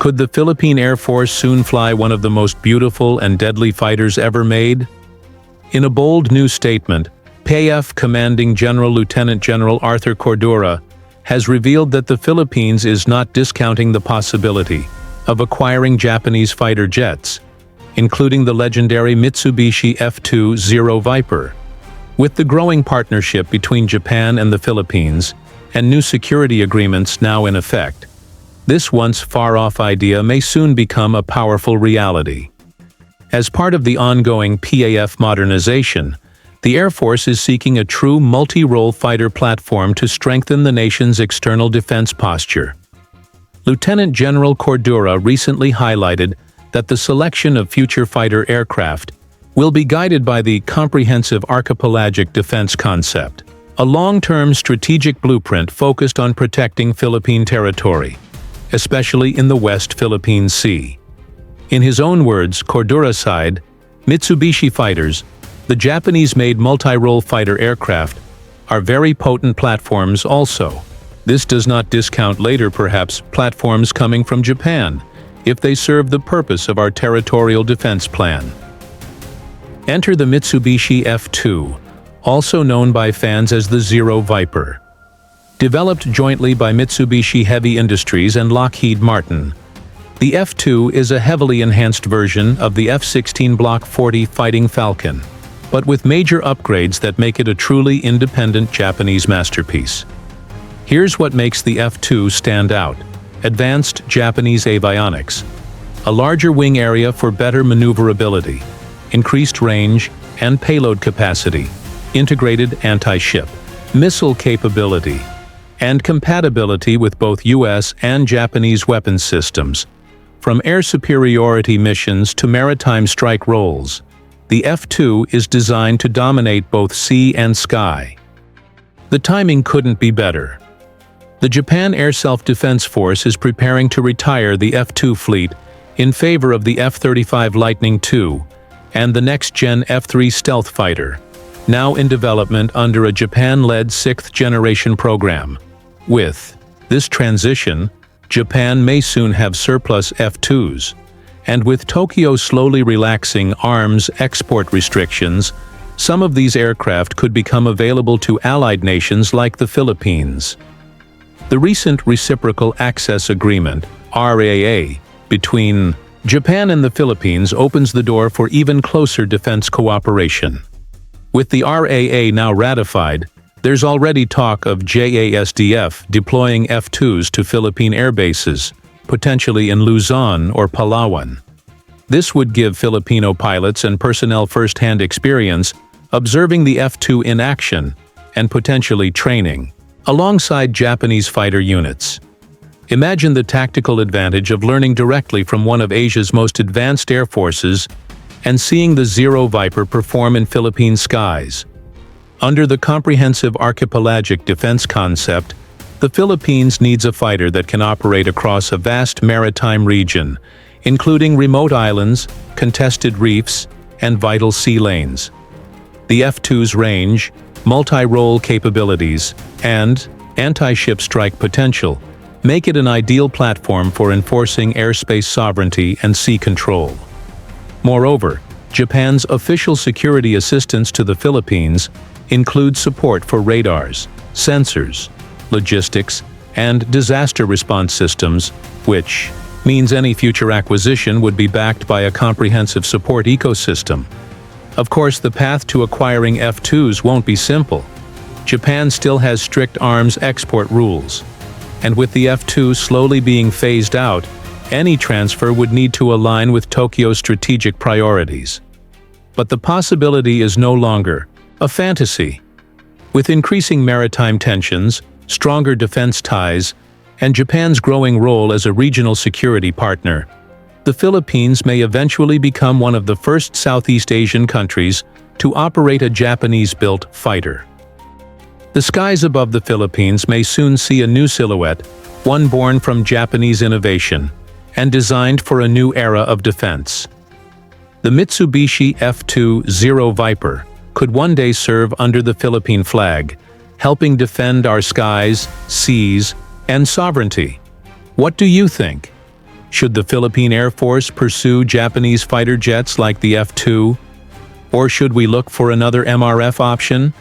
Could the Philippine Air Force soon fly one of the most beautiful and deadly fighters ever made? In a bold new statement, PAF Commanding General Lieutenant General Arthur Cordura has revealed that the Philippines is not discounting the possibility of acquiring Japanese fighter jets, including the legendary Mitsubishi F-2 Viper. With the growing partnership between Japan and the Philippines, and new security agreements now in effect, this once far-off idea may soon become a powerful reality. As part of the ongoing PAF modernization, the Air Force is seeking a true multi-role fighter platform to strengthen the nation's external defense posture. Lieutenant General Cordura recently highlighted that the selection of future fighter aircraft will be guided by the comprehensive archipelagic defense concept, a long-term strategic blueprint focused on protecting Philippine territory, especially in the West Philippine Sea. In his own words, Cordura sighed, "Mitsubishi fighters, the Japanese-made multi-role fighter aircraft, are very potent platforms also. This does not discount later perhaps platforms coming from Japan, if they serve the purpose of our territorial defense plan." Enter the Mitsubishi F-2, also known by fans as the Viper. Developed jointly by Mitsubishi Heavy Industries and Lockheed Martin, the F-2 is a heavily enhanced version of the F-16 Block 40 Fighting Falcon, but with major upgrades that make it a truly independent Japanese masterpiece. Here's what makes the F-2 stand out: advanced Japanese avionics, a larger wing area for better maneuverability, increased range and payload capacity, integrated anti-ship missile capability, and compatibility with both U.S. and Japanese weapons systems. From air superiority missions to maritime strike roles, the F-2 is designed to dominate both sea and sky. The timing couldn't be better. The Japan Air Self-Defense Force is preparing to retire the F-2 fleet in favor of the F-35 Lightning II and the next-gen F-3 stealth fighter, now in development under a Japan-led 6th-generation program. With this transition, Japan may soon have surplus F-2s, and with Tokyo slowly relaxing arms export restrictions, some of these aircraft could become available to allied nations like the Philippines. The recent Reciprocal Access Agreement, RAA, between Japan and the Philippines opens the door for even closer defense cooperation. With the RAA now ratified, there's already talk of JASDF deploying F-2s to Philippine air bases, potentially in Luzon or Palawan. This would give Filipino pilots and personnel first-hand experience observing the F-2 in action and potentially training, alongside Japanese fighter units. Imagine the tactical advantage of learning directly from one of Asia's most advanced air forces and seeing the Viper perform in Philippine skies. Under the comprehensive archipelagic defense concept, the Philippines needs a fighter that can operate across a vast maritime region, including remote islands, contested reefs, and vital sea lanes. The F-2's range, multi-role capabilities, and anti-ship strike potential make it an ideal platform for enforcing airspace sovereignty and sea control. Moreover, Japan's official security assistance to the Philippines includes support for radars, sensors, logistics, and disaster response systems, which means any future acquisition would be backed by a comprehensive support ecosystem. Of course, the path to acquiring F-2s won't be simple. Japan still has strict arms export rules, and with the F-2 slowly being phased out, any transfer would need to align with Tokyo's strategic priorities. But the possibility is no longer a fantasy. With increasing maritime tensions, stronger defense ties, and Japan's growing role as a regional security partner, the Philippines may eventually become one of the first Southeast Asian countries to operate a Japanese-built fighter. The skies above the Philippines may soon see a new silhouette, one born from Japanese innovation and designed for a new era of defense. The Mitsubishi F-2 Viper could one day serve under the Philippine flag, helping defend our skies, seas, and sovereignty. What do you think? Should the Philippine Air Force pursue Japanese fighter jets like the F-2? Or should we look for another MRF option?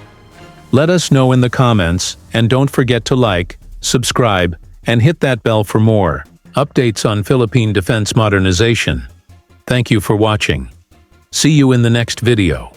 Let us know in the comments, and don't forget to like, subscribe, and hit that bell for more updates on Philippine defense modernization. Thank you for watching. See you in the next video.